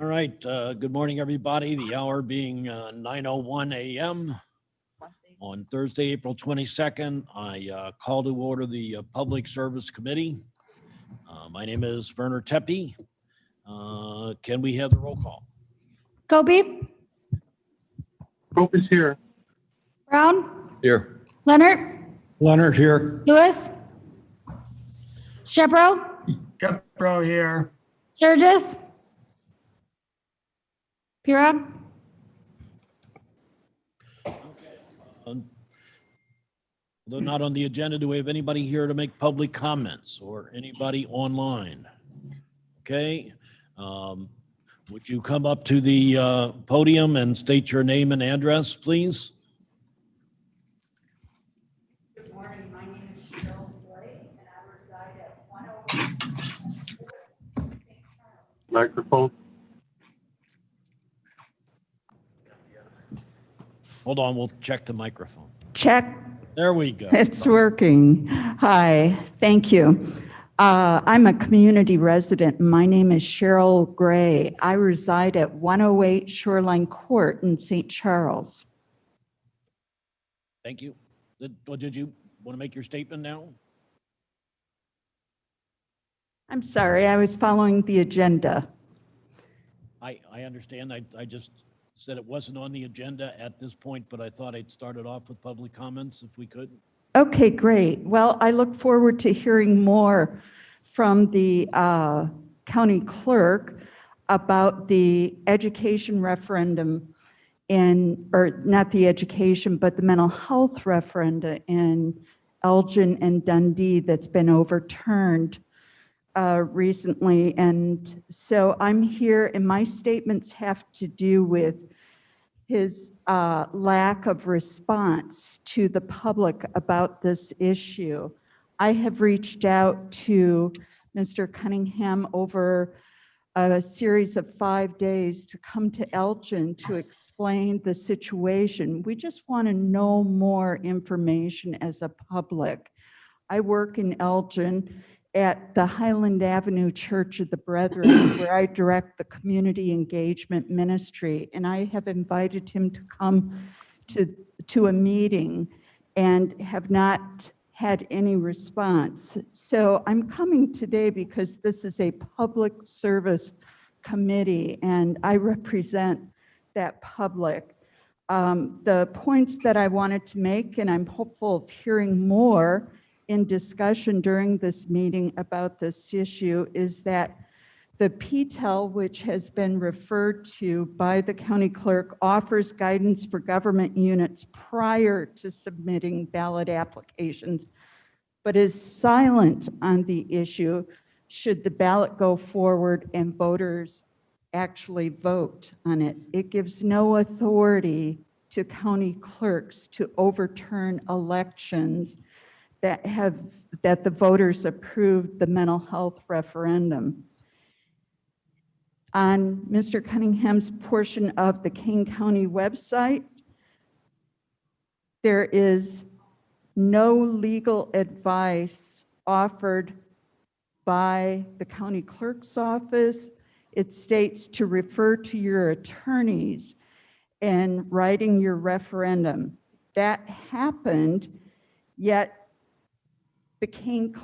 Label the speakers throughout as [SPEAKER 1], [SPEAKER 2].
[SPEAKER 1] All right, good morning, everybody. The hour being 9:01 a.m. on Thursday, April 22nd. I call to order the Public Service Committee. My name is Werner Tepe. Can we have the roll call?
[SPEAKER 2] Gobi,
[SPEAKER 3] Pope is here.
[SPEAKER 2] Brown,
[SPEAKER 4] Here.
[SPEAKER 2] Leonard,
[SPEAKER 3] Leonard here.
[SPEAKER 2] Lewis, Shepro,
[SPEAKER 3] Jeffro here.
[SPEAKER 2] Sturgis, Pirog.
[SPEAKER 1] Although not on the agenda, do we have anybody here to make public comments or anybody online? Okay. Would you come up to the podium and state your name and address, please?
[SPEAKER 5] Good morning, my name is Cheryl Gray and I reside at 101.
[SPEAKER 3] Microphone.
[SPEAKER 1] Hold on, we'll check the microphone.
[SPEAKER 5] Check,
[SPEAKER 1] There we go.
[SPEAKER 5] it's working. Hi, thank you. I'm a community resident. My name is Cheryl Gray. I reside at 108 Shoreline Court in St. Charles.
[SPEAKER 1] Thank you. Did you want to make your statement now?
[SPEAKER 5] I'm sorry, I was following the agenda.
[SPEAKER 1] I understand. I just said it wasn't on the agenda at this point, but I thought I'd start it off with public comments if we could.
[SPEAKER 5] Okay, great. Well, I look forward to hearing more from the county clerk about the education referendum or not the education, but the mental health referenda in Elgin and Dundee that's been overturned recently. And so I'm here and my statements have to do with his lack of response to the public about this issue. I have reached out to Mr. Cunningham over a series of 5 days to come to Elgin to explain the situation. We just want to know more information as a public. I work in Elgin at the Highland Avenue Church of the Brethren, where I direct the community engagement ministry. And I have invited him to come to a meeting and have not had any response. So I'm coming today because this is a public service committee and I represent that public. The points that I wanted to make, and I'm hopeful of hearing more in discussion during this meeting about this issue, is that the PTEL, which has been referred to by the county clerk, offers guidance for government units prior to submitting ballot applications, but is silent on the issue should the ballot go forward and voters actually vote on it. It gives no authority to county clerks to overturn elections that the voters approved the mental health referendum. On Mr. Cunningham's portion of the Kane County website, there is no legal advice offered by the county clerk's office. It states to refer to your attorneys in writing your referendum. That happened, yet the Kane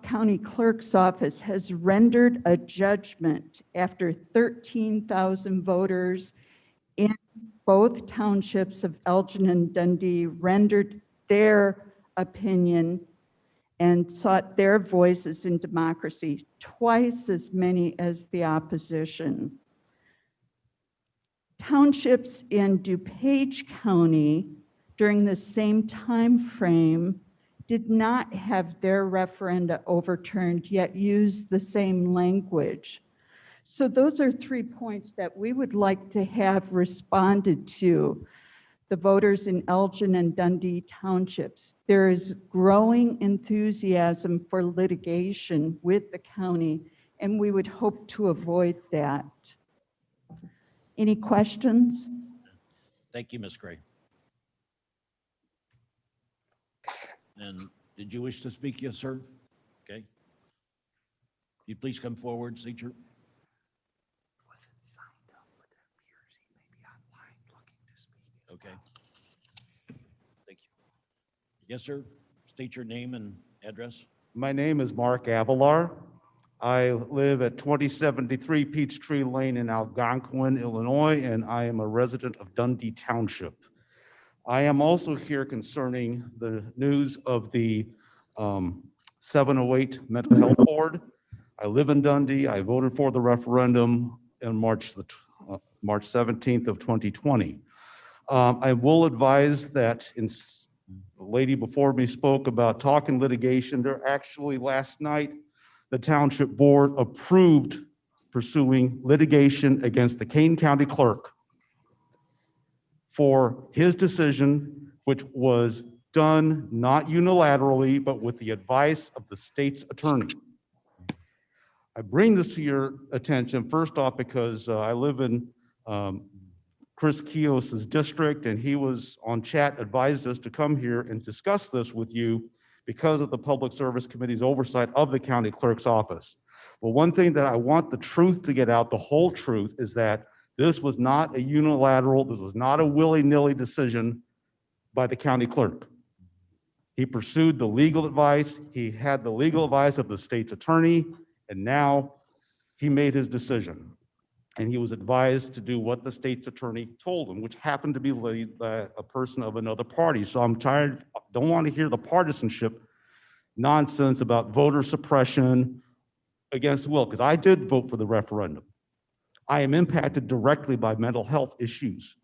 [SPEAKER 5] County Clerk's Office has rendered a judgment after 13,000 voters in both townships of Elgin and Dundee rendered their opinion and sought their voices in democracy, twice as many as the opposition. Townships in DuPage County during the same time frame did not have their referenda overturned, yet used the same language. So those are 3 points that we would like to have responded to the voters in Elgin and Dundee townships. There is growing enthusiasm for litigation with the county, and we would hope to avoid that. Any questions?
[SPEAKER 1] Thank you, Ms. Gray. And did you wish to speak? Yes, sir. Okay. Will you please come forward, state your. Okay. Thank you. Yes, sir. State your name and address.
[SPEAKER 4] My name is Mark Avalar. I live at 2073 Peachtree Lane in Algonquin, Illinois, and I am a resident of Dundee Township. I am also here concerning the news of the 708 Mental Health Board. I live in Dundee. I voted for the referendum on March 17th of 2020. I will advise that the lady before me spoke about talking litigation. There actually last night, the Township Board approved pursuing litigation against the Kane County Clerk for his decision, which was done not unilaterally, but with the advice of the state's attorney. I bring this to your attention first off because I live in Chris Kios's district, and he was on chat, advised us to come here and discuss this with you because of the Public Service Committee's oversight of the county clerk's office. Well, one thing that I want the truth to get out, the whole truth, is that this was not a unilateral, this was not a willy-nilly decision by the county clerk. He pursued the legal advice, he had the legal advice of the state's attorney, and now he made his decision. And he was advised to do what the state's attorney told him, which happened to be a person of another party. So I'm tired, don't want to hear the partisanship nonsense about voter suppression against will, because I did vote for the referendum. I am impacted directly by mental health issues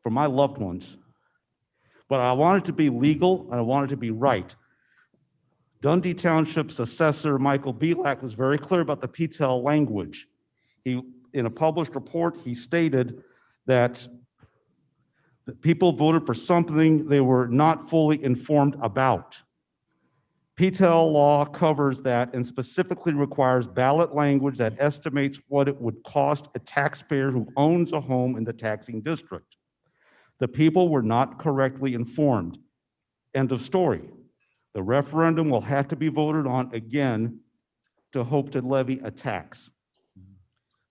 [SPEAKER 4] for my loved ones. But I want it to be legal and I want it to be right. Dundee Township's assessor, Michael Belak, was very clear about the PTEL language. In a published report, he stated that people voted for something they were not fully informed about. PTEL law covers that and specifically requires ballot language that estimates what it would cost a taxpayer who owns a home in the taxing district. The people were not correctly informed. End of story. The referendum will have to be voted on again to hope to levy a tax.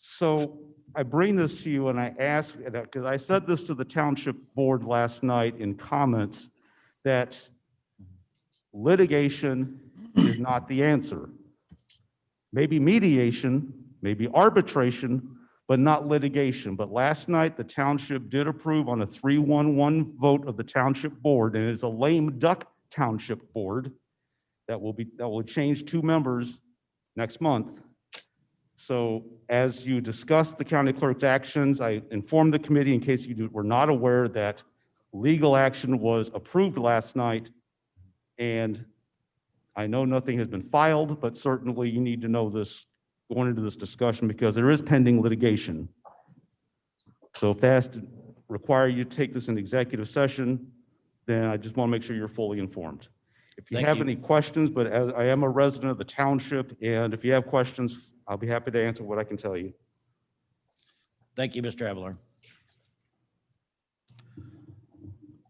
[SPEAKER 4] So I bring this to you and I ask, because I said this to the Township Board last night in comments, that litigation is not the answer. Maybe mediation, maybe arbitration, but not litigation. But last night, the township did approve on a 3-1-1 vote of the Township Board, and it's a lame duck Township Board that will change 2 members next month. So as you discussed the county clerk's actions, I informed the committee in case you were not aware that legal action was approved last night. And I know nothing has been filed, but certainly you need to know this going into this discussion because there is pending litigation. So if that's to require you to take this in executive session, then I just want to make sure you're fully informed. If you
[SPEAKER 1] Thank
[SPEAKER 4] have
[SPEAKER 1] you.
[SPEAKER 4] any questions, but as I am a resident of the township, and if you have questions, I'll be happy to answer what I can tell you.
[SPEAKER 1] Thank you, Mr. Avalar.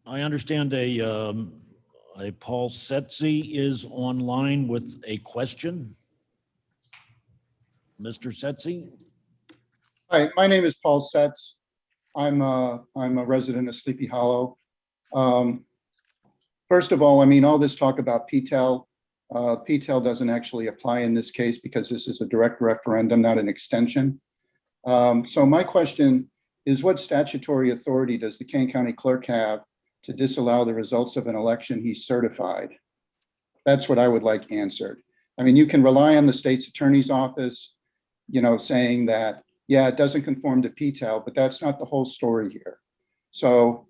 [SPEAKER 1] I understand a Paul Setzi is online with a question. Mr. Setzi?
[SPEAKER 6] Hi, my name is Paul Setz. I'm a resident of Sleepy Hollow. First of all, I mean, all this talk about PTEL, PTEL doesn't actually apply in this case because this is a direct referendum, not an extension. So my question is, what statutory authority does the Kane County Clerk have to disallow the results of an election he certified? That's what I would like answered. I mean, you can rely on the state's attorney's office, you know, saying that, yeah, it doesn't conform to PTEL, but that's not the whole story here. So,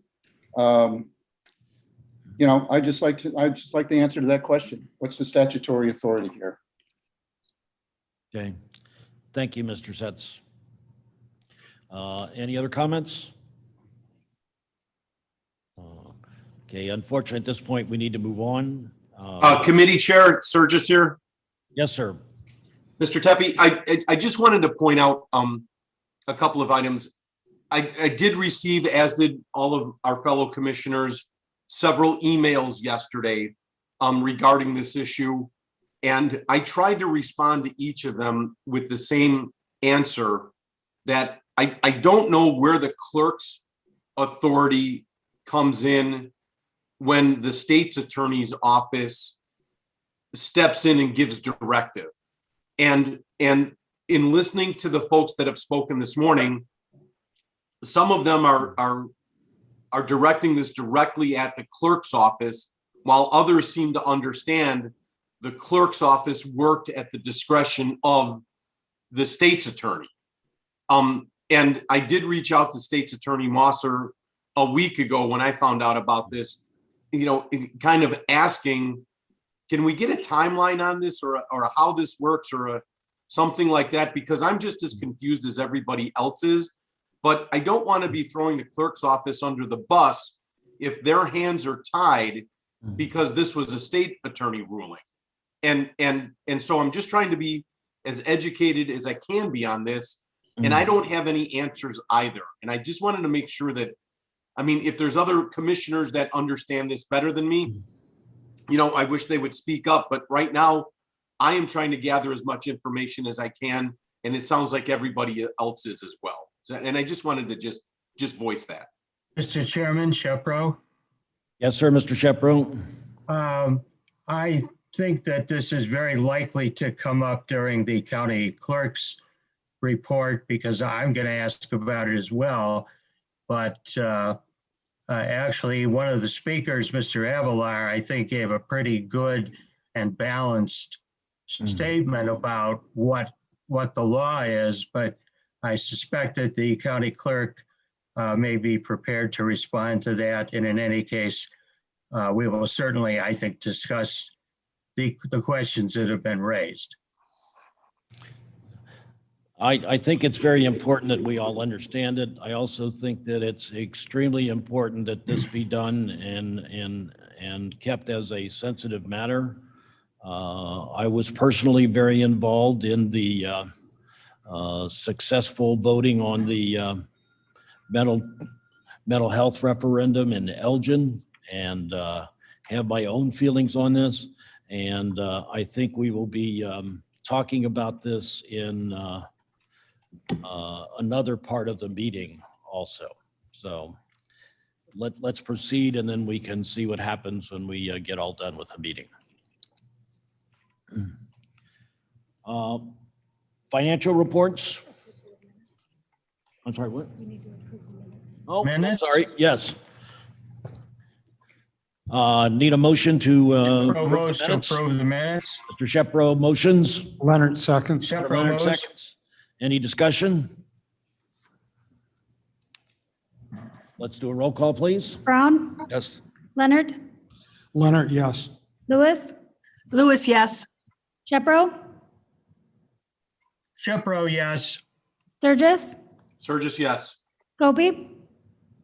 [SPEAKER 6] you know, I'd just like the answer to that question. What's the statutory authority here?
[SPEAKER 1] Okay. Thank you, Mr. Setz. Any other comments? Okay, unfortunately, at this point, we need to move on.
[SPEAKER 7] Committee Chair Surges here.
[SPEAKER 1] Yes, sir.
[SPEAKER 7] Mr. Tepe, I just wanted to point out a couple of items. I did receive, as did all of our fellow commissioners, several emails yesterday regarding this issue. And I tried to respond to each of them with the same answer, that I don't know where the clerk's authority comes in when the state's attorney's office steps in and gives directive. And in listening to the folks that have spoken this morning, some of them are directing this directly at the clerk's office, while others seem to understand the clerk's office worked at the discretion of the state's attorney. And I did reach out to State's Attorney Mosser a week ago when I found out about this, kind of asking, can we get a timeline on this or how this works or something like that? Because I'm just as confused as everybody else is, but I don't want to be throwing the clerk's office under the bus if their hands are tied because this was a state attorney ruling. And so I'm just trying to be as educated as I can be on this. And I don't have any answers either. And I just wanted to make sure that, if there's other commissioners that understand this better than me, I wish they would speak up. But right now, I am trying to gather as much information as I can. And it sounds like everybody else is as well. And I just wanted to just voice that.
[SPEAKER 3] Mr. Chairman, Shepro.
[SPEAKER 1] Yes, sir, Mr. Shepro.
[SPEAKER 3] I think that this is very likely to come up during the county clerk's report because I'm going to ask about it as well. But actually, one of the speakers, Mr. Avalar, I think gave a pretty good and balanced statement about what the law is. But I suspect that the county clerk may be prepared to respond to that. And in any case, we will certainly, I think, discuss the questions that have been raised.
[SPEAKER 1] I think it's very important that we all understand it. I also think that it's extremely important that this be done and kept as a sensitive matter. I was personally very involved in the successful voting on the mental health referendum in Elgin and have my own feelings on this. And I think we will be talking about this in another part of the meeting also. So let's proceed and then we can see what happens when we get all done with the meeting. Financial reports. I'm sorry, what? Oh, I'm
[SPEAKER 3] Minutes?
[SPEAKER 1] sorry, yes. Need a motion to approve the
[SPEAKER 3] Provost to
[SPEAKER 1] minutes.
[SPEAKER 3] approve the minutes.
[SPEAKER 1] Mr. Shepro motions.
[SPEAKER 3] Leonard seconds.
[SPEAKER 1] Mr.
[SPEAKER 3] Shepro
[SPEAKER 1] Leonard
[SPEAKER 3] moves.
[SPEAKER 1] seconds. Any discussion? Let's do a roll call, please.
[SPEAKER 2] Brown,
[SPEAKER 1] Yes.
[SPEAKER 2] Leonard,
[SPEAKER 3] Leonard, yes.
[SPEAKER 2] Lewis,
[SPEAKER 8] Lewis, yes.
[SPEAKER 2] Shepro,
[SPEAKER 3] Shepro, yes.
[SPEAKER 2] Sturgis,
[SPEAKER 7] Surges, yes.
[SPEAKER 2] Gopi,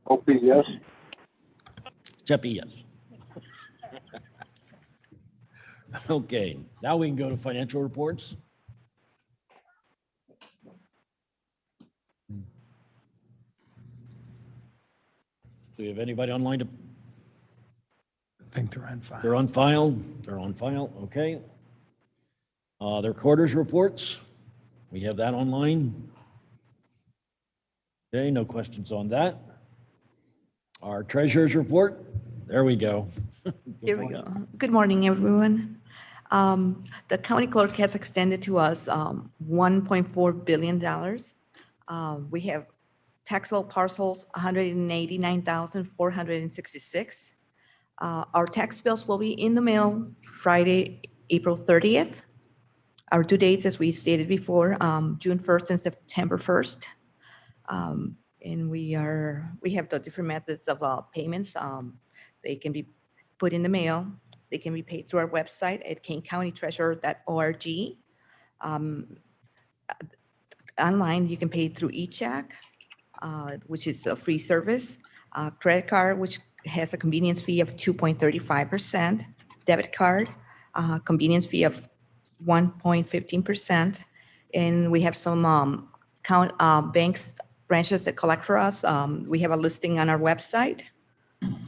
[SPEAKER 3] Opie, yes.
[SPEAKER 1] Cheppy, yes. Okay, now we can go to financial reports. Do we have anybody online to?
[SPEAKER 3] I think they're on file.
[SPEAKER 1] They're on file. They're on file. Okay. The recorder's reports. We have that online. Okay, no questions on that. Our treasurer's report. There we go. Good
[SPEAKER 8] Here we
[SPEAKER 1] morning.
[SPEAKER 8] go. Good morning, everyone. The county clerk has extended to us $1.4 billion. We have taxable parcels, 189,466. Our tax bills will be in the mail Friday, April 30th. Our due dates, as we stated before, June 1st and September 1st. And we have the different methods of payments. They can be put in the mail. They can be paid through our website at kanecountytreasurer.org. Online, you can pay through e-check, which is a free service. Credit card, which has a convenience fee of 2.35%. Debit card, convenience fee of 1.15%. And we have some banks, branches that collect for us. We have a listing on our website.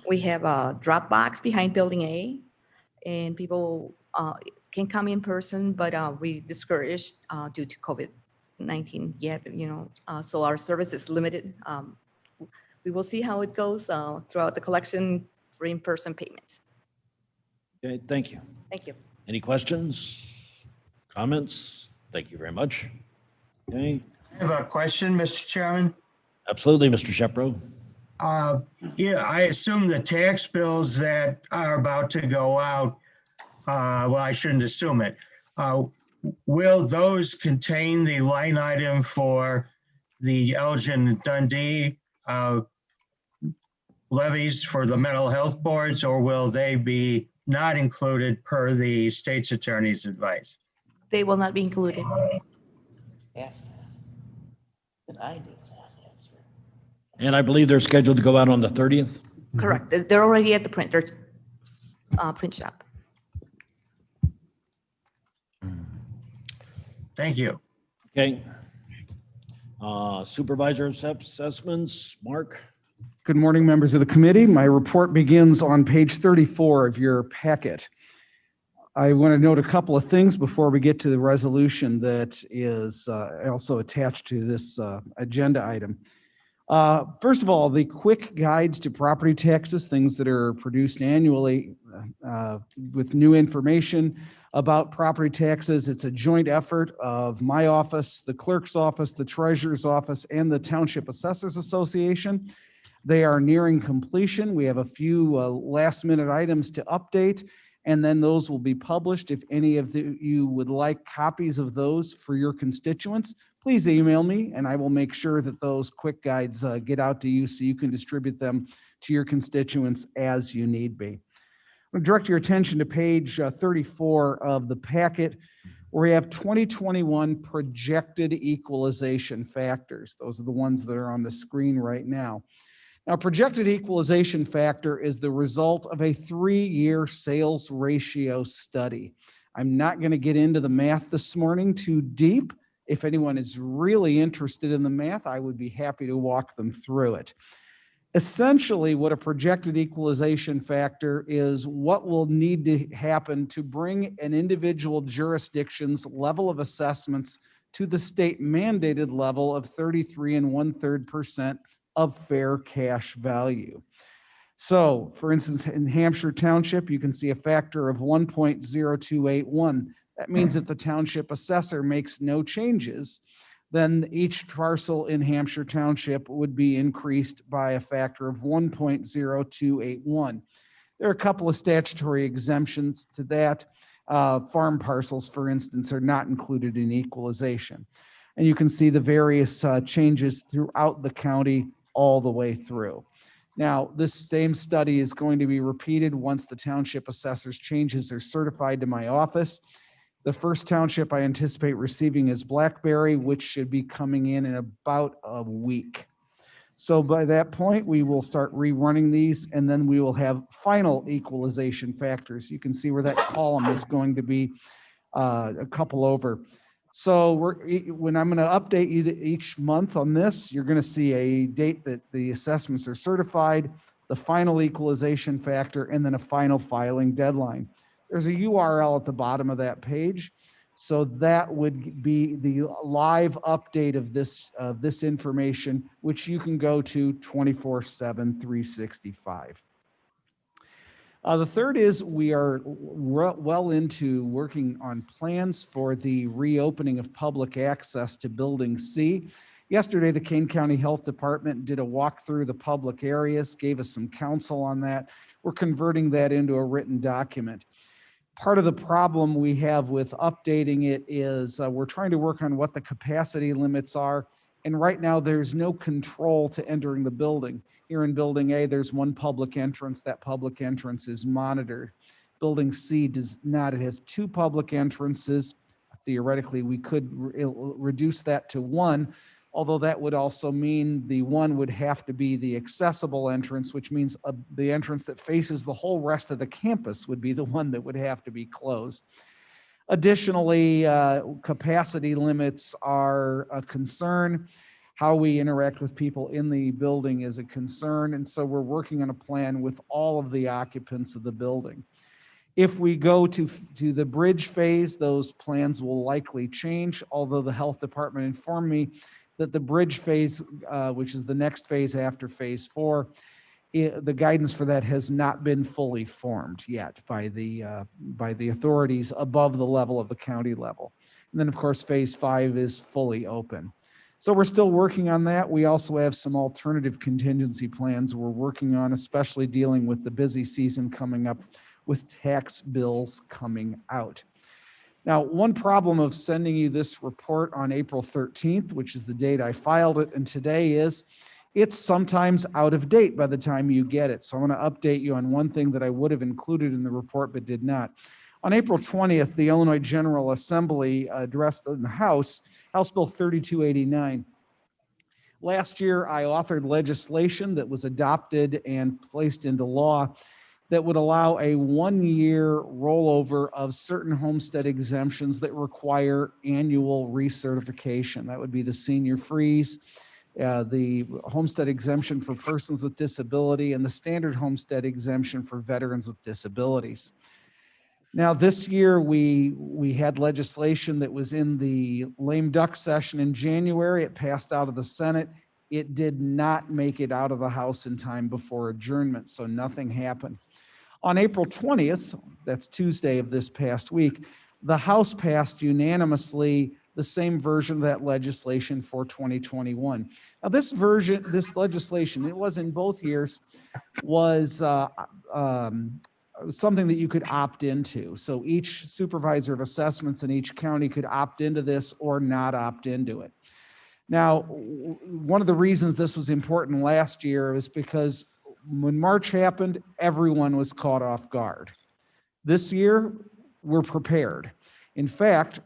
[SPEAKER 8] We have a drop box behind Building A, and people can come in person, but we discourage due to COVID-19 yet, so our service is limited. we will see how it goes throughout the collection for in-person payments.
[SPEAKER 1] Okay, thank you.
[SPEAKER 8] Thank you.
[SPEAKER 1] Any questions, comments? Thank you very much. Okay,
[SPEAKER 3] I have a question, Mr. Chairman.
[SPEAKER 1] absolutely, Mr. Shepro.
[SPEAKER 3] Yeah, I assume the tax bills that are about to go out, well, I shouldn't assume it. Will those contain the line item for the Elgin Dundee levies for the mental health boards, or will they be not included per the state's attorney's advice?
[SPEAKER 8] They will not be included.
[SPEAKER 9] Ask that. And I knew that answer.
[SPEAKER 1] And I believe they're scheduled to go out on the 30th.
[SPEAKER 8] Correct. They're already at the printer, print shop.
[SPEAKER 3] Thank you.
[SPEAKER 1] Okay. Supervisor Assessments, Mark.
[SPEAKER 10] Good morning, members of the committee. My report begins on page 34 of your packet. I want to note a couple of things before we get to the resolution that is also attached to this agenda item. First of all, the quick guides to property taxes, things that are produced annually with new information about property taxes. It's a joint effort of my office, the clerk's office, the treasurer's office, and the Township Assessors Association. They are nearing completion. We have a few last minute items to update, and then those will be published. If any of you would like copies of those for your constituents, please email me and I will make sure that those quick guides get out to you so you can distribute them to your constituents as you need be. I'm going to direct your attention to page 34 of the packet, where we have 2021 projected equalization factors. Those are the ones that are on the screen right now. Now, projected equalization factor is the result of a 3-year sales ratio study. I'm not going to get into the math this morning too deep. If anyone is really interested in the math, I would be happy to walk them through it. Essentially, what a projected equalization factor is what will need to happen to bring an individual jurisdiction's level of assessments to the state mandated level of 33 1/3% of fair cash value. So, for instance, in Hampshire Township, you can see a factor of 1.0281. That means if the township assessor makes no changes, then each parcel in Hampshire Township would be increased by a factor of 1.0281. There are a couple of statutory exemptions to that. Farm parcels, for instance, are not included in equalization. And you can see the various changes throughout the county all the way through. Now, this same study is going to be repeated once the township assessor's changes are certified to my office. The first township I anticipate receiving is Blackberry, which should be coming in about a week. So by that point, we will start rerunning these, and then we will have final equalization factors. You can see where that column is going to be a couple over. So when I'm going to update you each month on this, you're going to see a date that the assessments are certified, the final equalization factor, and then a final filing deadline. There's a URL at the bottom of that page. So that would be the live update of this information, which you can go to 24/7, 365. The third is we are well into working on plans for the reopening of public access to Building C. Yesterday, the Kane County Health Department did a walk through the public areas, gave us some counsel on that. We're converting that into a written document. Part of the problem we have with updating it is we're trying to work on what the capacity limits are. And right now there's no control to entering the building. Here in Building A, there's one public entrance. That public entrance is monitored. Building C does not. It has 2 public entrances. Theoretically, we could reduce that to 1, although that would also mean the 1 would have to be the accessible entrance, which means the entrance that faces the whole rest of the campus would be the one that would have to be closed. Additionally, capacity limits are a concern. How we interact with people in the building is a concern. And so we're working on a plan with all of the occupants of the building. If we go to the bridge phase, those plans will likely change, although the health department informed me that the bridge phase, which is the next phase after phase 4, the guidance for that has not been fully formed yet by the authorities above the level of the county level. And then, of course, phase 5 is fully open. So we're still working on that. We also have some alternative contingency plans we're working on, especially dealing with the busy season coming up with tax bills coming out. Now, one problem of sending you this report on April 13th, which is the date I filed it, and today is it's sometimes out of date by the time you get it. So I want to update you on one thing that I would have included in the report but did not. On April 20th, the Illinois General Assembly addressed in the House Bill 3289. Last year, I authored legislation that was adopted and placed into law that would allow a 1-year rollover of certain homestead exemptions that require annual recertification. That would be the senior freeze, the homestead exemption for persons with disability, and the standard homestead exemption for veterans with disabilities. Now, this year, we had legislation that was in the lame duck session in January. It passed out of the Senate. It did not make it out of the House in time before adjournment, so nothing happened. On April 20th, that's Tuesday of this past week, the House passed unanimously the same version of that legislation for 2021. Now, this legislation, it was in both years, was something that you could opt into. So each supervisor of assessments in each county could opt into this or not opt into it. Now, one of the reasons this was important last year is because when March happened, everyone was caught off guard. This year, we're prepared. In fact,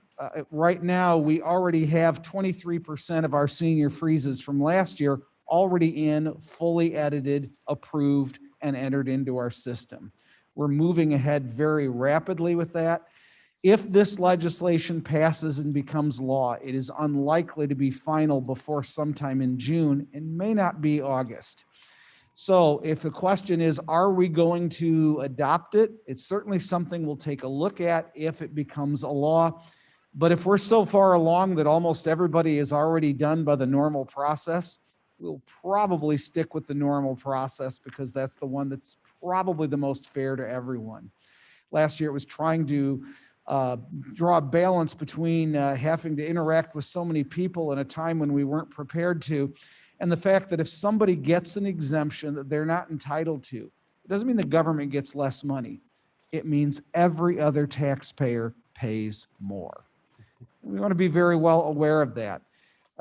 [SPEAKER 10] right now, we already have 23% of our senior freezes from last year already in, fully edited, approved, and entered into our system. We're moving ahead very rapidly with that. If this legislation passes and becomes law, it is unlikely to be final before sometime in June and may not be August. So if the question is, are we going to adopt it? It's certainly something we'll take a look at if it becomes a law. But if we're so far along that almost everybody is already done by the normal process, we'll probably stick with the normal process because that's the one that's probably the most fair to everyone. Last year, it was trying to draw a balance between having to interact with so many people in a time when we weren't prepared to, and the fact that if somebody gets an exemption that they're not entitled to, it doesn't mean the government gets less money. It means every other taxpayer pays more. We want to be very well aware of that.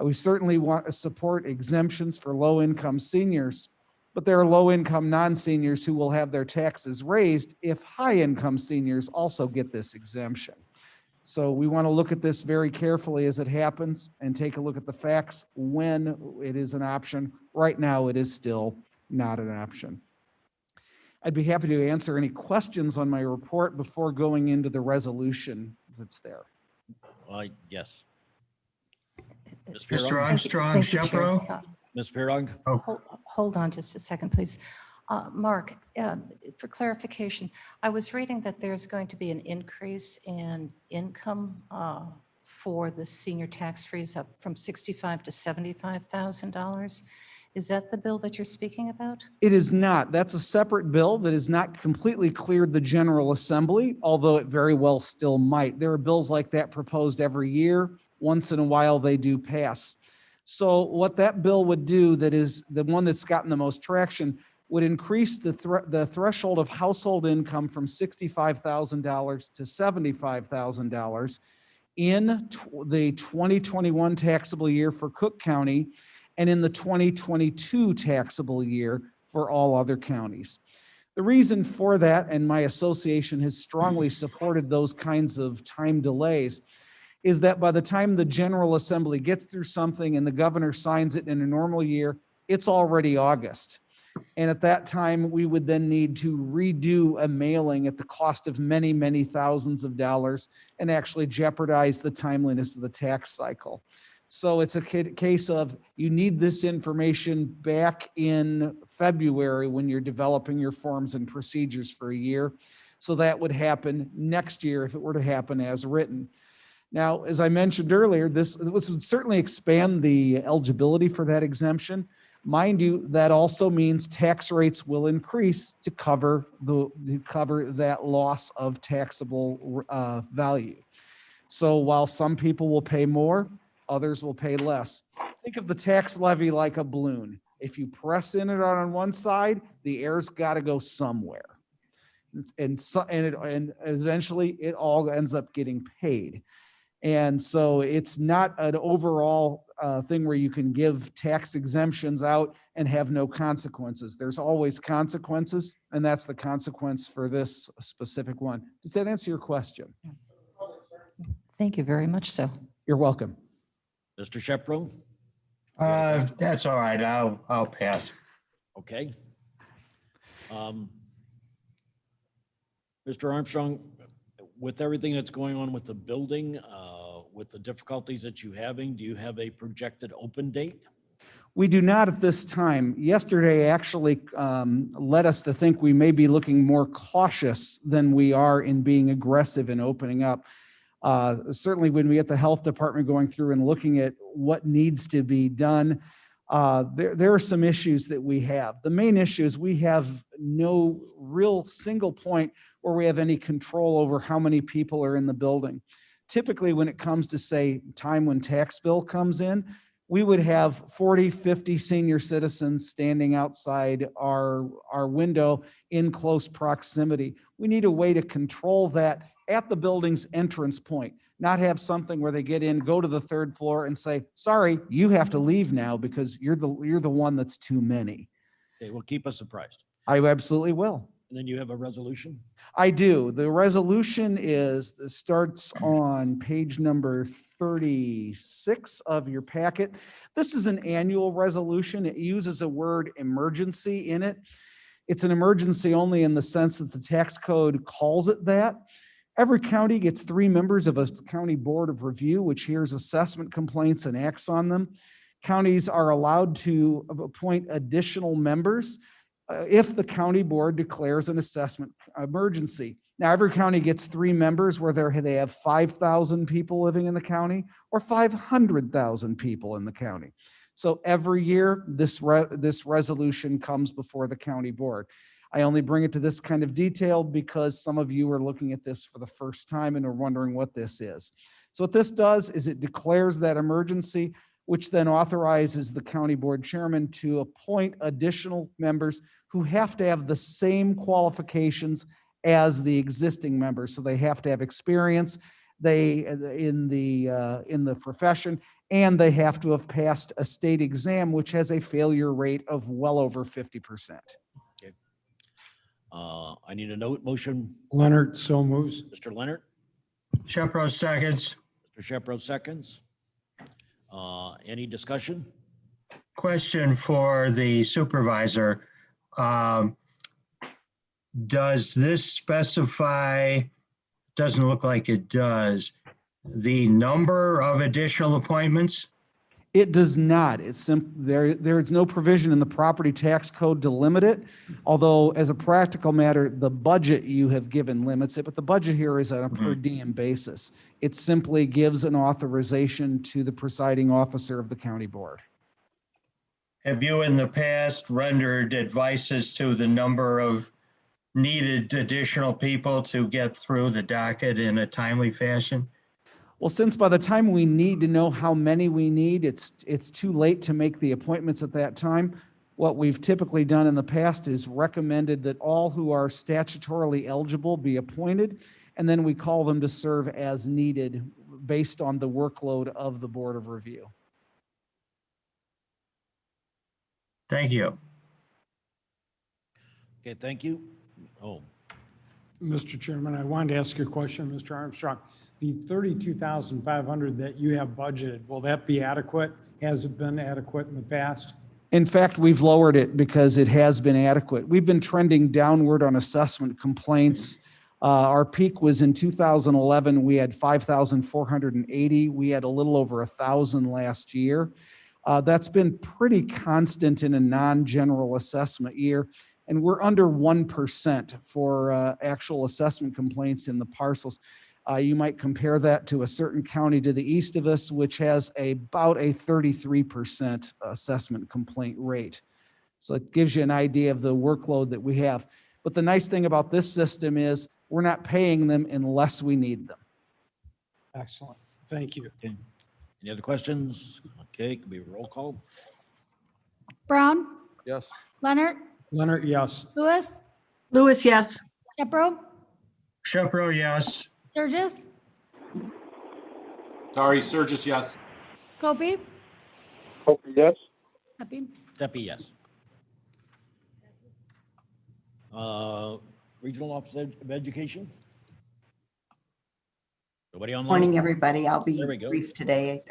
[SPEAKER 10] We certainly want to support exemptions for low-income seniors, but there are low-income non-seniors who will have their taxes raised if high-income seniors also get this exemption. So we want to look at this very carefully as it happens and take a look at the facts when it is an option. Right now, it is still not an option. I'd be happy to answer any questions on my report before going into the resolution that's there.
[SPEAKER 1] Yes. Ms.
[SPEAKER 3] Mr.
[SPEAKER 1] Pirog?
[SPEAKER 3] Armstrong,
[SPEAKER 11] Thank you, Chair.
[SPEAKER 3] Shepro?
[SPEAKER 1] Ms. Pirog?
[SPEAKER 11] Hold on just a second, please. Mark, for clarification, I was reading that there's going to be an increase in income for the senior tax freeze up from $65,000 to $75,000. Is that the bill that you're speaking about?
[SPEAKER 10] It is not. That's a separate bill that has not completely cleared the General Assembly, although it very well still might. There are bills like that proposed every year. Once in a while, they do pass. So what that bill would do, that is the one that's gotten the most traction, would increase the threshold of household income from $65,000 to $75,000 in the 2021 taxable year for Cook County and in the 2022 taxable year for all other counties. The reason for that, and my association has strongly supported those kinds of time delays, is that by the time the General Assembly gets through something and the governor signs it in a normal year, it's already August. And at that time, we would then need to redo a mailing at the cost of many, many thousands of dollars and actually jeopardize the timeliness of the tax cycle. So it's a case of you need this information back in February when you're developing your forms and procedures for a year. So that would happen next year if it were to happen as written. Now, as I mentioned earlier, this would certainly expand the eligibility for that exemption. Mind you, that also means tax rates will increase to cover that loss of taxable value. So while some people will pay more, others will pay less. Think of the tax levy like a balloon. If you press in it on one side, the air's got to go somewhere. And eventually it all ends up getting paid. And so it's not an overall thing where you can give tax exemptions out and have no consequences. There's always consequences, and that's the consequence for this specific one. Does that answer your question?
[SPEAKER 11] Thank you very much so.
[SPEAKER 10] You're welcome.
[SPEAKER 1] Mr. Shepro?
[SPEAKER 3] That's all right. I'll pass.
[SPEAKER 1] Okay. Mr. Armstrong, with everything that's going on with the building, with the difficulties that you're having, do you have a projected open date?
[SPEAKER 10] We do not at this time. Yesterday actually led us to think we may be looking more cautious than we are in being aggressive in opening up. Certainly when we get the health department going through and looking at what needs to be done, there are some issues that we have. The main issue is we have no real single point where we have any control over how many people are in the building. Typically, when it comes to, say, time when tax bill comes in, we would have 40, 50 senior citizens standing outside our window in close proximity. We need a way to control that at the building's entrance point, not have something where they get in, go to the third floor and say, sorry, you have to leave now because you're the one that's too many.
[SPEAKER 1] Okay, well, keep us surprised.
[SPEAKER 10] I absolutely will.
[SPEAKER 1] And then you have a resolution?
[SPEAKER 10] I do. The resolution starts on page number 36 of your packet. This is an annual resolution. It uses a word emergency in it. It's an emergency only in the sense that the tax code calls it that. Every county gets 3 members of a county board of review, which hears assessment complaints and acts on them. Counties are allowed to appoint additional members if the county board declares an assessment emergency. Now, every county gets 3 members, whether they have 5,000 people living in the county or 500,000 people in the county. So every year, this resolution comes before the county board. I only bring it to this kind of detail because some of you are looking at this for the first time and are wondering what this is. So what this does is it declares that emergency, which then authorizes the county board chairman to appoint additional members who have to have the same qualifications as the existing members. So they have to have experience in the profession, and they have to have passed a state exam, which has a failure rate of well over 50%.
[SPEAKER 1] Okay. I need a motion.
[SPEAKER 12] Leonard, so moves.
[SPEAKER 1] Mr. Leonard?
[SPEAKER 3] Shepro seconds.
[SPEAKER 1] Mr. Shepro seconds. Any discussion?
[SPEAKER 3] Question for the supervisor. Does this specify, doesn't look like it does, the number of additional appointments?
[SPEAKER 10] It does not. It's there is no provision in the property tax code to limit it. Although as a practical matter, the budget you have given limits it, but the budget here is on a per diem basis. It simply gives an authorization to the presiding officer of the county board.
[SPEAKER 3] Have you in the past rendered advices to the number of needed additional people to get through the docket in a timely fashion?
[SPEAKER 10] Well, since by the time we need to know how many we need, it's too late to make the appointments at that time. What we've typically done in the past is recommended that all who are statutorily eligible be appointed, and then we call them to serve as needed based on the workload of the Board of Review.
[SPEAKER 3] Thank you.
[SPEAKER 1] Okay, thank you. Oh,
[SPEAKER 12] Mr. Chairman, I wanted to ask you a question, Mr. Armstrong. The $32,500 that you have budgeted, will that be adequate? Has it been adequate in the past?
[SPEAKER 10] In fact, we've lowered it because it has been adequate. We've been trending downward on assessment complaints. Our peak was in 2011. We had 5,480. We had a little over 1,000 last year. That's been pretty constant in a non-general assessment year. And we're under 1% for actual assessment complaints in the parcels. You might compare that to a certain county to the east of us, which has about a 33% assessment complaint rate. So it gives you an idea of the workload that we have. But the nice thing about this system is we're not paying them unless we need them.
[SPEAKER 12] Excellent. Thank you.
[SPEAKER 1] Okay. Any other questions? Okay, could be a roll call.
[SPEAKER 2] Brown,
[SPEAKER 4] Yes.
[SPEAKER 2] Leonard,
[SPEAKER 12] Leonard, yes.
[SPEAKER 2] Lewis,
[SPEAKER 13] Lewis, yes.
[SPEAKER 2] Shepro,
[SPEAKER 3] Shepro, yes.
[SPEAKER 2] Sturgis,
[SPEAKER 7] Sorry, Surges, yes.
[SPEAKER 2] Gopi,
[SPEAKER 4] Yes.
[SPEAKER 2] Happy.
[SPEAKER 1] Steffi, yes. Regional Office of Education? Nobody online?
[SPEAKER 14] Morning, everybody. I'll be
[SPEAKER 1] There we go.
[SPEAKER 14] brief today.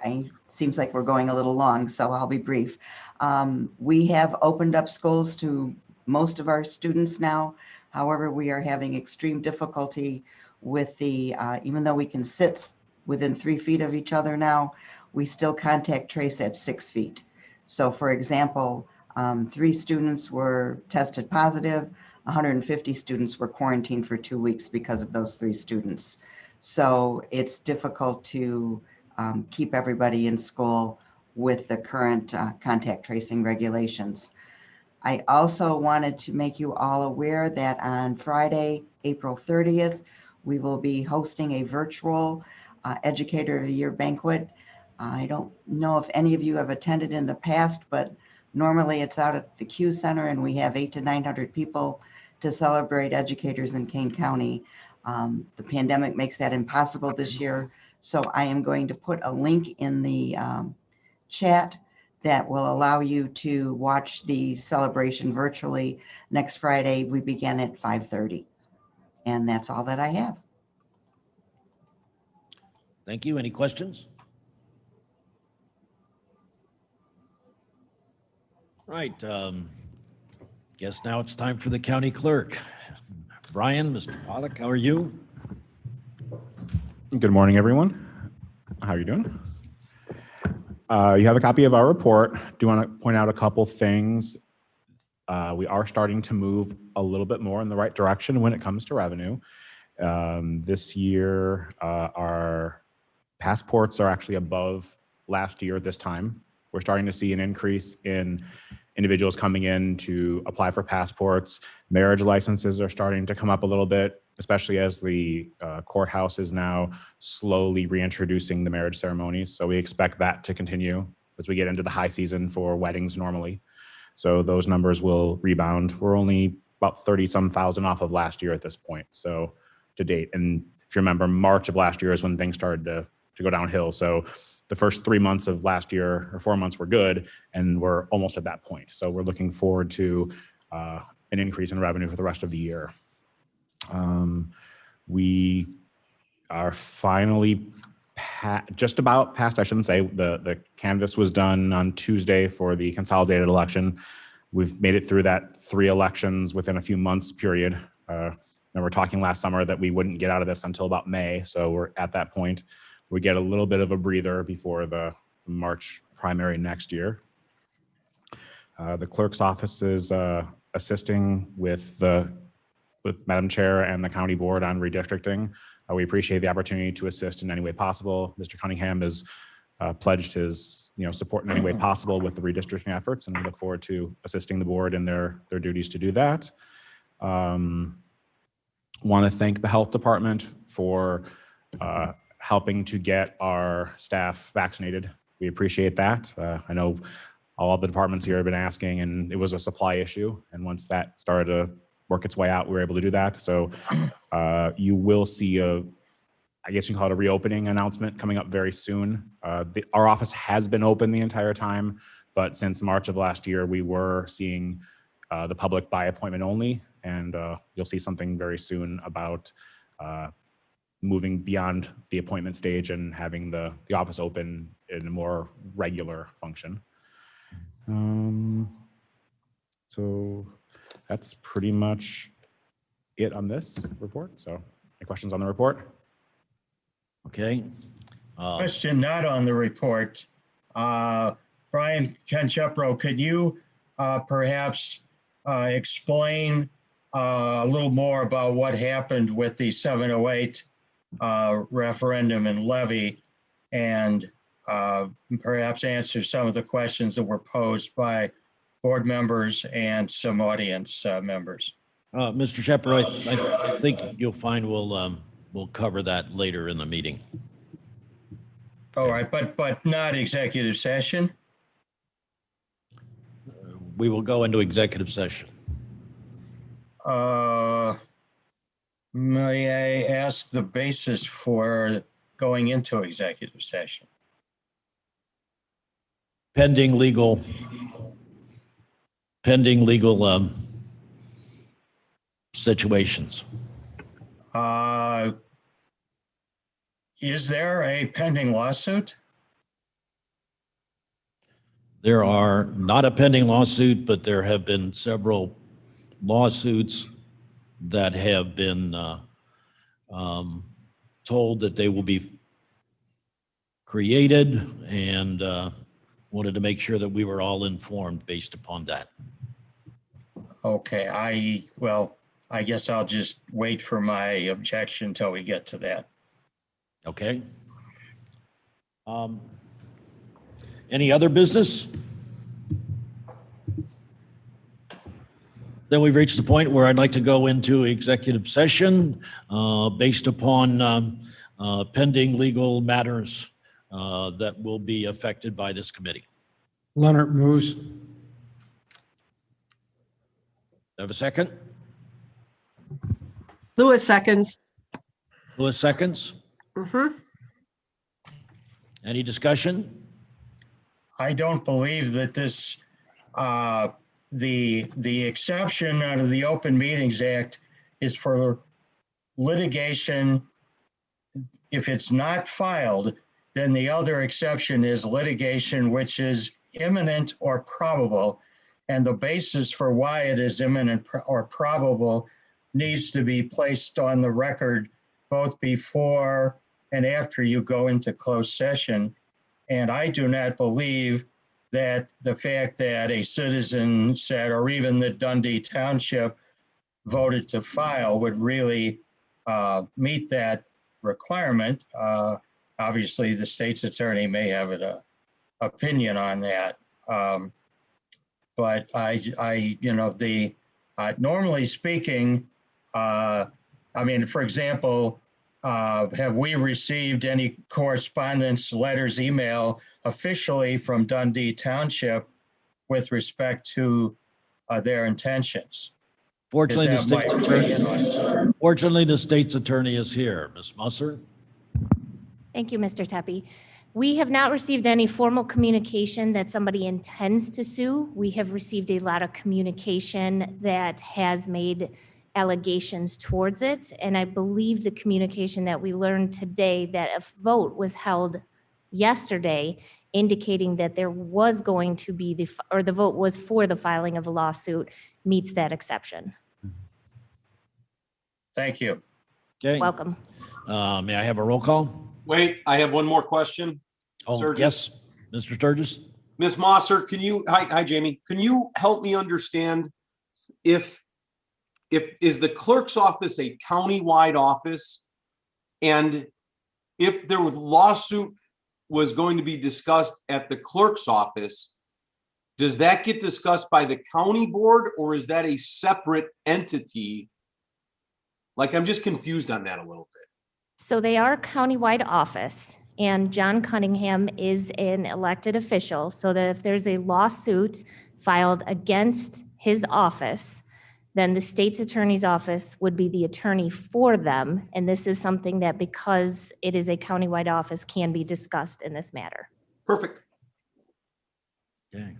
[SPEAKER 14] Seems like we're going a little long, so I'll be brief. We have opened up schools to most of our students now. However, we are having extreme difficulty with the, even though we can sit within 3 feet of each other now, we still contact trace at 6 feet. So for example, 3 students were tested positive, 150 students were quarantined for 2 weeks because of those 3 students. So it's difficult to keep everybody in school with the current contact tracing regulations. I also wanted to make you all aware that on Friday, April 30th, we will be hosting a virtual Educator of the Year banquet. I don't know if any of you have attended in the past, but normally it's out at the Q Center and we have 800 to 900 people to celebrate educators in Kane County. The pandemic makes that impossible this year. So I am going to put a link in the chat that will allow you to watch the celebration virtually. Next Friday, we begin at 5:30. And that's all that I have.
[SPEAKER 1] Thank you. Any questions? Right. Guess now it's time for the county clerk. Brian, Mr. Pollock, how are you?
[SPEAKER 15] Good morning, everyone. How are you doing? You have a copy of our report. Do want to point out a couple things. We are starting to move a little bit more in the right direction when it comes to revenue. This year, our passports are actually above last year at this time. We're starting to see an increase in individuals coming in to apply for passports. Marriage licenses are starting to come up a little bit, especially as the courthouse is now slowly reintroducing the marriage ceremonies. So we expect that to continue as we get into the high season for weddings normally. So those numbers will rebound. We're only about 30-some thousand off of last year at this point, so to date. And if you remember, March of last year is when things started to go downhill. So the first 3 months of last year, or 4 months, were good, and we're almost at that point. So we're looking forward to an increase in revenue for the rest of the year. We are finally just about past, I shouldn't say, the canvass was done on Tuesday for the consolidated election. We've made it through that 3 elections within a few months period. And we're talking last summer that we wouldn't get out of this until about May. So we're at that point. We get a little bit of a breather before the March primary next year. The clerk's office is assisting with Madam Chair and the county board on redistricting. We appreciate the opportunity to assist in any way possible. Mr. Cunningham has pledged his support in any way possible with the redistricting efforts, and we look forward to assisting the board in their duties to do that. Want to thank the health department for helping to get our staff vaccinated. We appreciate that. I know all of the departments here have been asking, and it was a supply issue. And once that started to work its way out, we were able to do that. So you will see I guess you can call it a reopening announcement coming up very soon. Our office has been open the entire time, but since March of last year, we were seeing the public by appointment only. And you'll see something very soon about moving beyond the appointment stage and having the office open in a more regular function. So that's pretty much it on this report. So any questions on the report?
[SPEAKER 1] Okay.
[SPEAKER 3] Question not on the report. Brian Shepro, could you perhaps explain a little more about what happened with the 708 referendum and levy, and perhaps answer some of the questions that were posed by board members and some audience members.
[SPEAKER 1] Mr. Shepherd, I think you'll find we'll cover that later in the meeting.
[SPEAKER 3] All right, but not executive session?
[SPEAKER 1] We will go into executive session.
[SPEAKER 3] May I ask the basis for going into executive session?
[SPEAKER 1] Pending legal situations.
[SPEAKER 3] Is there a pending lawsuit?
[SPEAKER 1] There are not a pending lawsuit, but there have been several lawsuits that have been told that they will be created, and wanted to make sure that we were all informed based upon that.
[SPEAKER 3] Okay, I guess I'll just wait for my objection until we get to that.
[SPEAKER 1] Okay. Any other business? Then we've reached the point where I'd like to go into executive session based upon pending legal matters that will be affected by this committee.
[SPEAKER 12] Leonard moves.
[SPEAKER 1] Have a second?
[SPEAKER 13] Lewis seconds.
[SPEAKER 1] Lewis seconds.
[SPEAKER 13] Mm-hmm.
[SPEAKER 1] Any discussion?
[SPEAKER 3] I don't believe that this, the exception out of the Open Meetings Act is for litigation. If it's not filed, then the other exception is litigation which is imminent or probable. And the basis for why it is imminent or probable needs to be placed on the record both before and after you go into closed session. And I do not believe that the fact that a citizen said, or even the Dundee Township voted to file would really meet that requirement. Obviously, the state's attorney may have an opinion on that. But normally speaking, I mean, for example, have we received any correspondence, letters, email officially from Dundee Township with respect to their intentions?
[SPEAKER 1] Fortunately, the
[SPEAKER 3] Is that my
[SPEAKER 1] state's attorney,
[SPEAKER 3] opinion?
[SPEAKER 1] fortunately, the state's attorney is here. Ms. Musser?
[SPEAKER 16] Thank you, Mr. Tepe. We have not received any formal communication that somebody intends to sue. We have received a lot of communication that has made allegations towards it. And I believe the communication that we learned today, that a vote was held yesterday indicating that there was going to be the vote was for the filing of a lawsuit, meets that exception.
[SPEAKER 3] Thank you.
[SPEAKER 1] Okay.
[SPEAKER 16] Welcome.
[SPEAKER 1] May I have a roll call?
[SPEAKER 7] Wait, I have one more question.
[SPEAKER 1] Oh,
[SPEAKER 7] Sturgis.
[SPEAKER 1] yes, Mr. Sturgis?
[SPEAKER 7] Ms. Mosser, can you, hi, Jamie, can you help me understand if is the clerk's office a countywide office? And if there was lawsuit was going to be discussed at the clerk's office, does that get discussed by the county board, or is that a separate entity? Like, I'm just confused on that a little bit.
[SPEAKER 16] So they are a countywide office, and John Cunningham is an elected official, so that if there's a lawsuit filed against his office, then the state's attorney's office would be the attorney for them. And this is something that, because it is a countywide office, can be discussed in this matter.
[SPEAKER 7] Perfect.
[SPEAKER 1] Okay.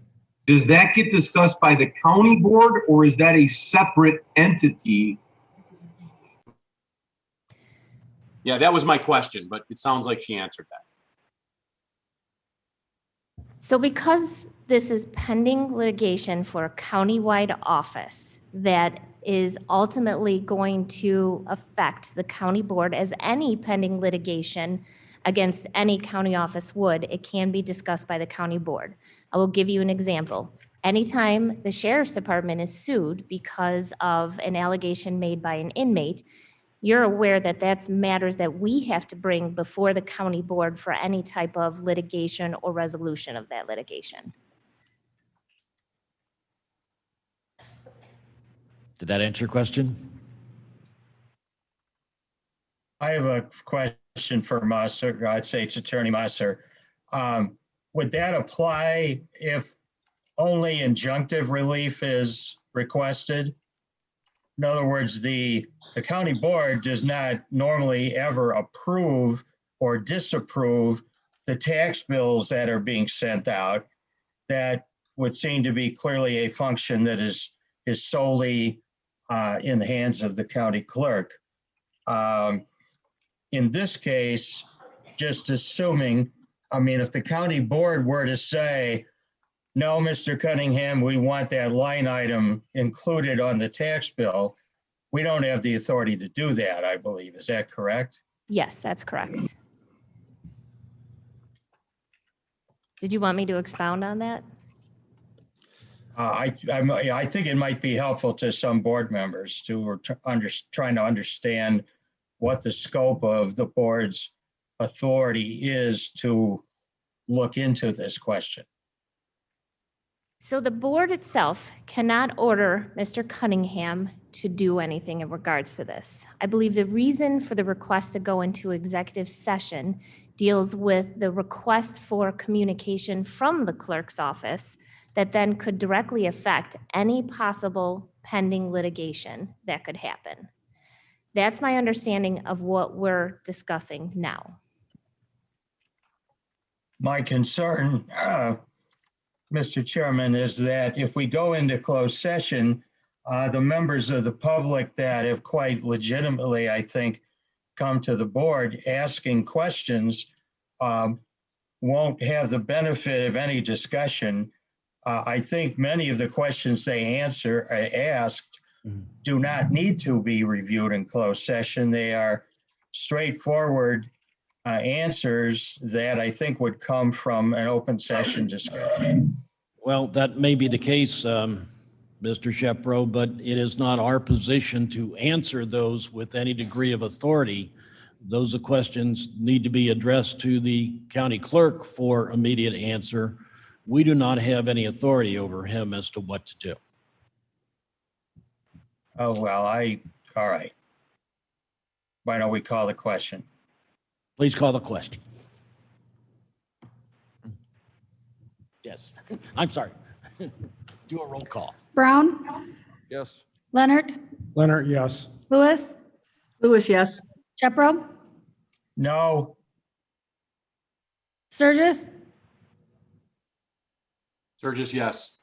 [SPEAKER 7] Does that get discussed by the county board, or is that a separate entity? Yeah, that was my question, but it sounds like she answered that.
[SPEAKER 16] So because this is pending litigation for a countywide office that is ultimately going to affect the county board, as any pending litigation against any county office would, it can be discussed by the county board. I will give you an example. Anytime the sheriff's department is sued because of an allegation made by an inmate, you're aware that that's matters that we have to bring before the county board for any type of litigation or resolution of that litigation.
[SPEAKER 1] Did that answer your question?
[SPEAKER 3] I have a question for Musser, I'd say it's Attorney Musser. Would that apply if only injunctive relief is requested? In other words, the county board does not normally ever approve or disapprove the tax bills that are being sent out. That would seem to be clearly a function that is solely in the hands of the county clerk. In this case, just assuming, I mean, if the county board were to say, no, Mr. Cunningham, we want that line item included on the tax bill, we don't have the authority to do that, I believe. Is that correct?
[SPEAKER 16] Yes, that's correct. Did you want me to expound on that?
[SPEAKER 3] I think it might be helpful to some board members who are trying to understand what the scope of the board's authority is to look into this question.
[SPEAKER 16] So the board itself cannot order Mr. Cunningham to do anything in regards to this. I believe the reason for the request to go into executive session deals with the request for communication from the clerk's office that then could directly affect any possible pending litigation that could happen. That's my understanding of what we're discussing now.
[SPEAKER 3] My concern, Mr. Chairman, is that if we go into closed session, the members of the public that have quite legitimately, I think, come to the board asking questions won't have the benefit of any discussion. I think many of the questions they asked do not need to be reviewed in closed session. They are straightforward answers that I think would come from an open session discussion.
[SPEAKER 1] Well, that may be the case, Mr. Shepro, but it is not our position to answer those with any degree of authority. Those questions need to be addressed to the county clerk for immediate answer. We do not have any authority over him as to what to do.
[SPEAKER 3] Oh, well, all right. Why don't we call the question?
[SPEAKER 1] Please call the question. Yes, I'm sorry. Do a roll call.
[SPEAKER 2] Brown,
[SPEAKER 12] Yes.
[SPEAKER 2] Leonard,
[SPEAKER 12] Leonard, yes.
[SPEAKER 2] Lewis,
[SPEAKER 13] Lewis, yes.
[SPEAKER 2] Shepro,
[SPEAKER 3] No.
[SPEAKER 2] Sturgis,
[SPEAKER 7] Sturgis, yes.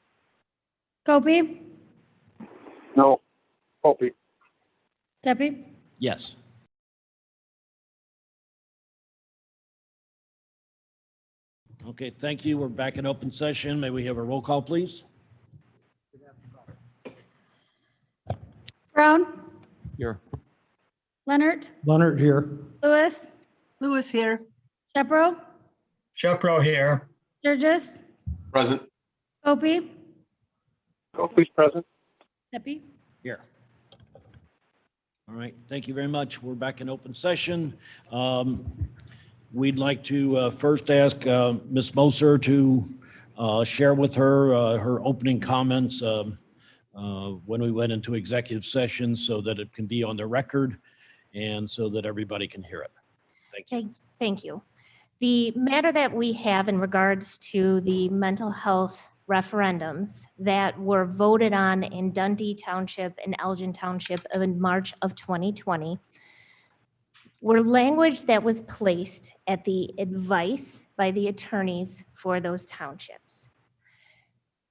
[SPEAKER 2] Gopi,
[SPEAKER 4] No. Opie.
[SPEAKER 2] Debbie,
[SPEAKER 1] Yes. Okay, thank you. We're back in open session. May we have a roll call, please?
[SPEAKER 2] Brown,
[SPEAKER 12] Here.
[SPEAKER 2] Leonard,
[SPEAKER 12] Leonard here.
[SPEAKER 2] Lewis,
[SPEAKER 13] Lewis here.
[SPEAKER 2] Shepro,
[SPEAKER 3] Shepro here.
[SPEAKER 2] Sturgis,
[SPEAKER 7] Present.
[SPEAKER 2] Gopi,
[SPEAKER 4] Opie's present.
[SPEAKER 2] Debbie.
[SPEAKER 1] Here. All right, thank you very much. We're back in open session. We'd like to first ask Ms. Moser to share with her her opening comments when we went into executive session so that it can be on the record and so that everybody can hear it. Thank you.
[SPEAKER 16] Thank you. The matter that we have in regards to the mental health referendums that were voted on in Dundee Township and Elgin Township in March of 2020 were language that was placed at the advice by the attorneys for those townships.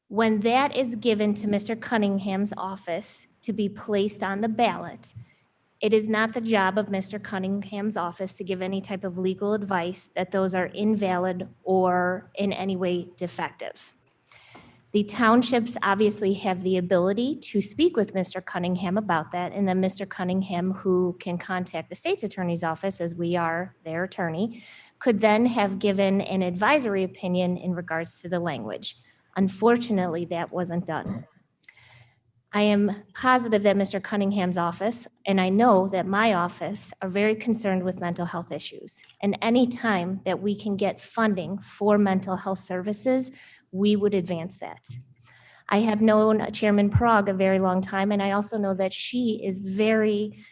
[SPEAKER 16] When that is given to Mr. Cunningham's office to be placed on the ballot, it is not the job of Mr. Cunningham's office to give any type of legal advice that those are invalid or in any way defective. The townships obviously have the ability to speak with Mr. Cunningham about that, and then Mr. Cunningham, who can contact the state's attorney's office, as we are their attorney, could then have given an advisory opinion in regards to the language. Unfortunately, that wasn't done. I am positive that Mr. Cunningham's office, and I know that my office, are very concerned with mental health issues. And any time that we can get funding for mental health services, we would advance that. I have known Chairman Prague a very long time, and I also know that she is very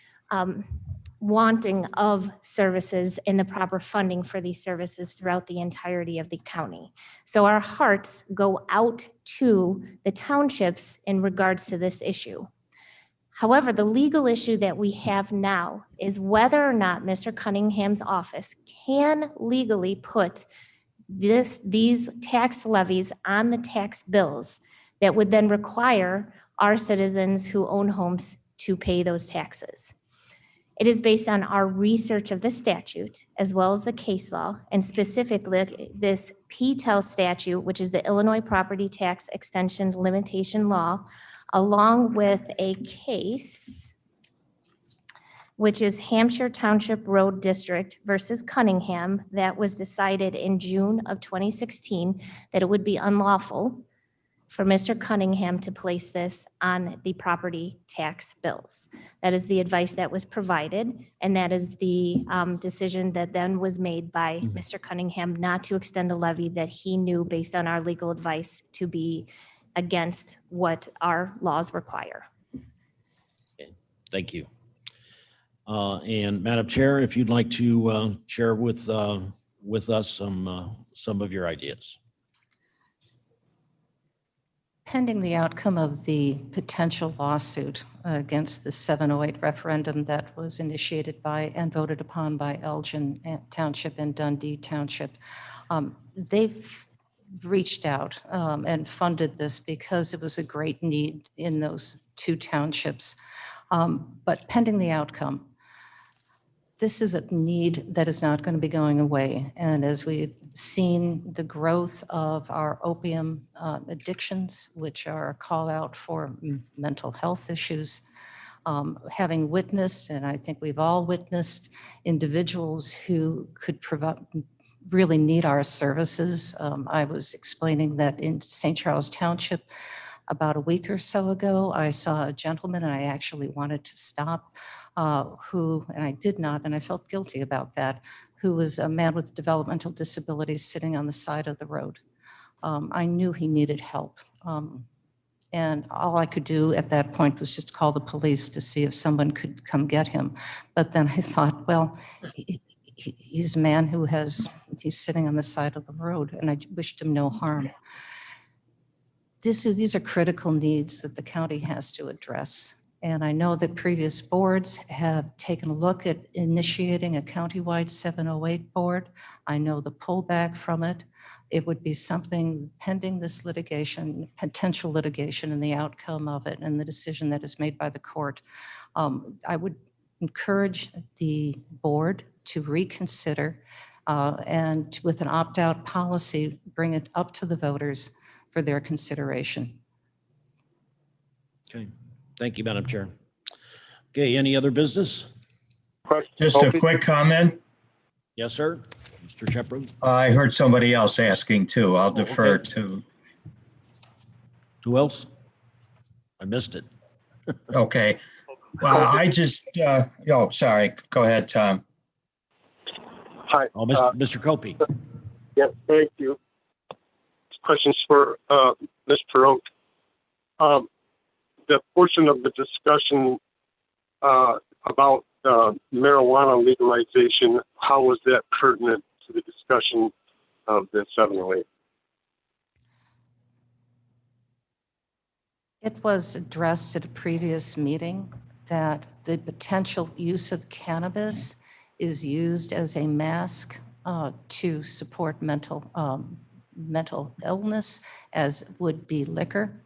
[SPEAKER 16] wanting of services and the proper funding for these services throughout the entirety of the county. So our hearts go out to the townships in regards to this issue. However, the legal issue that we have now is whether or not Mr. Cunningham's office can legally put these tax levies on the tax bills that would then require our citizens who own homes to pay those taxes. It is based on our research of the statute as well as the case law, and specifically this PTEL statute, which is the Illinois Property Tax Extension Limitation Law, along with a case, which is Hampshire Township Road District versus Cunningham, that was decided in June of 2016, that it would be unlawful for Mr. Cunningham to place this on the property tax bills. That is the advice that was provided, and that is the decision that then was made by Mr. Cunningham not to extend a levy that he knew, based on our legal advice, to be against what our laws require.
[SPEAKER 1] Thank you. And Madam Chair, if you'd like to share with us some of your ideas.
[SPEAKER 11] Pending the outcome of the potential lawsuit against the 708 referendum that was initiated by and voted upon by Elgin Township and Dundee Township, they've reached out and funded this because it was a great need in those two townships. But pending the outcome, this is a need that is not going to be going away. And as we've seen the growth of our opium addictions, which are a call out for mental health issues, having witnessed, and I think we've all witnessed, individuals who could really need our services. I was explaining that in St. Charles Township about a week or so ago, I saw a gentleman, and I actually wanted to stop, who, and I did not, and I felt guilty about that, who was a man with developmental disabilities sitting on the side of the road. I knew he needed help. And all I could do at that point was just call the police to see if someone could come get him. But then I thought, well, he's a man who he's sitting on the side of the road, and I wished him no harm. These are critical needs that the county has to address. And I know that previous boards have taken a look at initiating a countywide 708 board. I know the pullback from it. It would be something pending this litigation, potential litigation, and the outcome of it and the decision that is made by the court. I would encourage the board to reconsider and with an opt-out policy, bring it up to the voters for their consideration.
[SPEAKER 1] Okay. Thank you, Madam Chair. Okay, any other business?
[SPEAKER 3] Just a quick comment.
[SPEAKER 1] Yes, sir. Mr. Shepherd.
[SPEAKER 3] I heard somebody else asking too. I'll defer
[SPEAKER 1] okay.
[SPEAKER 3] to.
[SPEAKER 1] Who else? I missed it.
[SPEAKER 3] Okay. Well, I just, oh, sorry. Go ahead, Tom.
[SPEAKER 17] Hi.
[SPEAKER 1] Oh, Mr. Copey.
[SPEAKER 17] Yeah, thank you. Questions for Ms. Perot. The portion of the discussion about marijuana legalization, how was that pertinent to the discussion of the 708?
[SPEAKER 11] It was addressed at a previous meeting that the potential use of cannabis is used as a mask to support mental illness, as would be liquor.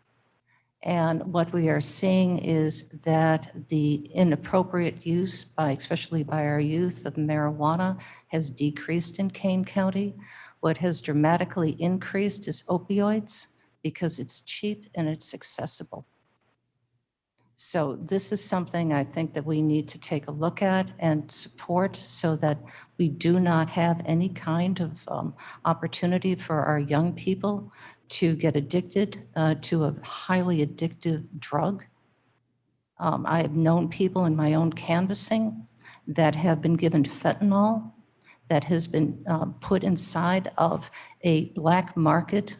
[SPEAKER 11] And what we are seeing is that the inappropriate use, especially by our youth, of marijuana has decreased in Kane County. What has dramatically increased is opioids, because it's cheap and it's accessible. So this is something I think that we need to take a look at and support, so that we do not have any kind of opportunity for our young people to get addicted to a highly addictive drug I have known people in my own canvassing that have been given fentanyl that has been put inside of a black market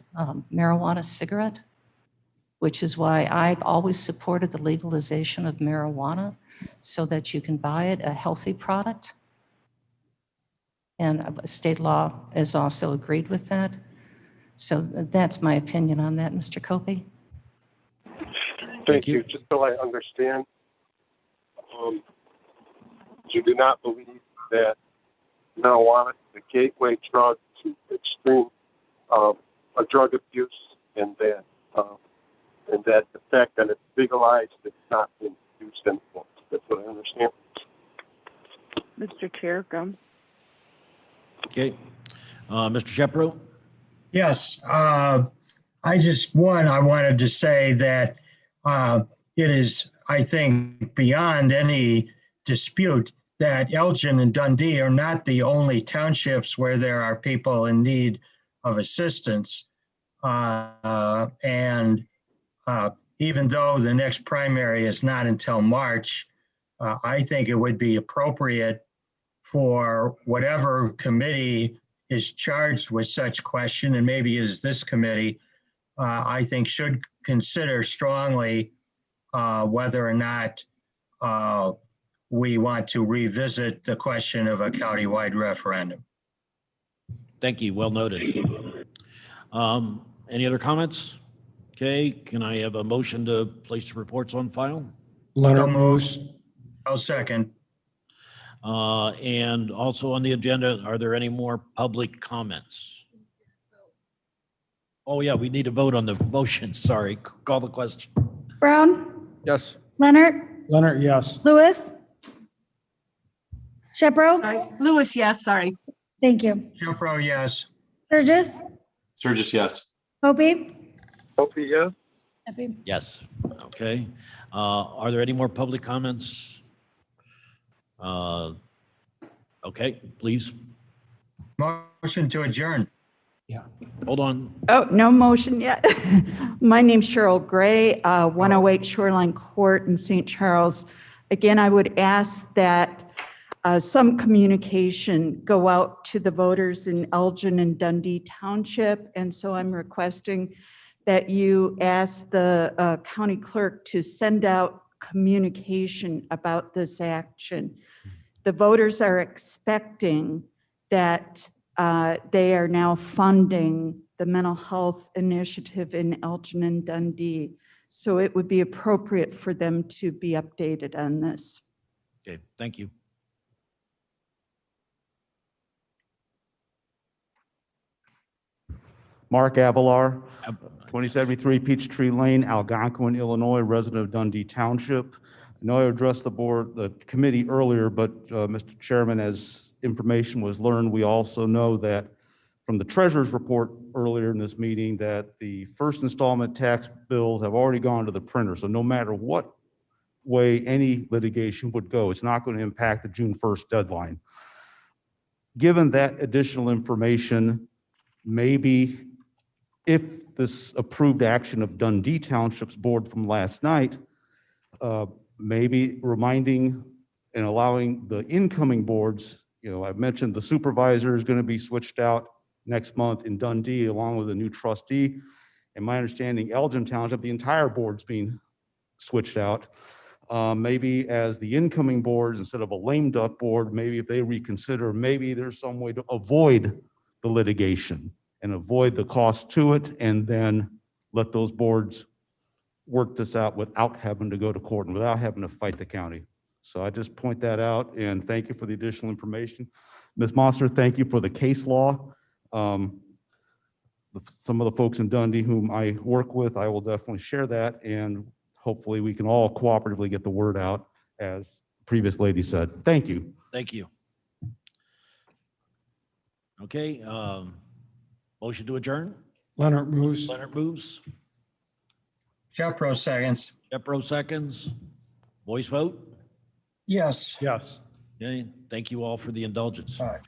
[SPEAKER 11] marijuana cigarette, which is why I've always supported the legalization of marijuana so that you can buy it, a healthy product. And state law has also agreed with that. So that's my opinion on that, Mr. Copey.
[SPEAKER 17] Thank you. Just so I understand, you do not believe that marijuana is the gateway drug to extreme drug abuse, and that the fact that it's legalized is not being used anymore. That's what I understand.
[SPEAKER 18] Mr. Chair, Gum.
[SPEAKER 1] Okay. Mr. Shepro?
[SPEAKER 3] Yes, I wanted to say that it is, I think, beyond any dispute that Elgin and Dundee are not the only townships where there are people in need of assistance. And even though the next primary is not until March, I think it would be appropriate for whatever committee is charged with such question, and maybe it is this committee, I think should consider strongly whether or not we want to revisit the question of a countywide referendum.
[SPEAKER 1] Thank you. Well noted. Any other comments? Okay, can I have a motion to place the reports on file?
[SPEAKER 12] Leonard moves.
[SPEAKER 3] I'll second.
[SPEAKER 1] And also on the agenda, are there any more public comments? Oh, yeah, we need to vote on the motion. Sorry, call the question.
[SPEAKER 2] Brown,
[SPEAKER 10] Yes.
[SPEAKER 2] Leonard,
[SPEAKER 12] Leonard, yes.
[SPEAKER 2] Lewis, Shepro.
[SPEAKER 13] Lewis, yes, sorry.
[SPEAKER 2] Thank you.
[SPEAKER 3] Shepro, yes.
[SPEAKER 2] Sturgis,
[SPEAKER 7] Sturgis, yes.
[SPEAKER 2] Opie,
[SPEAKER 17] Opie, yes.
[SPEAKER 2] Pepe.
[SPEAKER 1] Yes, okay. Are there any more public comments? Okay, please.
[SPEAKER 3] Motion to adjourn.
[SPEAKER 12] Yeah.
[SPEAKER 1] Hold on.
[SPEAKER 5] Oh, no motion yet. My name's Cheryl Gray, 108 Shoreline Court in St. Charles. Again, I would ask that some communication go out to the voters in Elgin and Dundee Township. And so I'm requesting that you ask the county clerk to send out communication about this action. The voters are expecting that they are now funding the mental health initiative in Elgin and Dundee. So it would be appropriate for them to be updated on this.
[SPEAKER 1] Okay, thank you.
[SPEAKER 4] Mark Avalar, 2073 Peachtree Lane, Algonquin, Illinois, resident of Dundee Township. I know I addressed the committee earlier, but Mr. Chairman, as information was learned, we also know that from the treasurer's report earlier in this meeting that the first installment tax bills have already gone to the printer. So no matter what way any litigation would go, it's not going to impact the June 1st deadline. Given that additional information, maybe if this approved action of Dundee Township's board from last night, maybe reminding and allowing the incoming boards, I've mentioned the supervisor is going to be switched out next month in Dundee along with a new trustee. And my understanding, Elgin Township, the entire board's being switched out. Maybe as the incoming boards, instead of a lame duck board, maybe if they reconsider, maybe there's some way to avoid the litigation and avoid the cost to it, and then let those boards work this out without having to go to court and without having to fight the county. So I just point that out, and thank you for the additional information. Ms. Monster, thank you for the case law. Some of the folks in Dundee whom I work with, I will definitely share that, and hopefully we can all cooperatively get the word out, as the previous lady said. Thank you.
[SPEAKER 1] Thank you. Okay, motion to adjourn?
[SPEAKER 12] Leonard moves.
[SPEAKER 1] Leonard moves.
[SPEAKER 3] Shepro seconds.
[SPEAKER 1] Shepro seconds. Voice vote?
[SPEAKER 3] Yes.
[SPEAKER 12] Yes.
[SPEAKER 1] Okay, thank you all for the indulgence.
[SPEAKER 3] All right.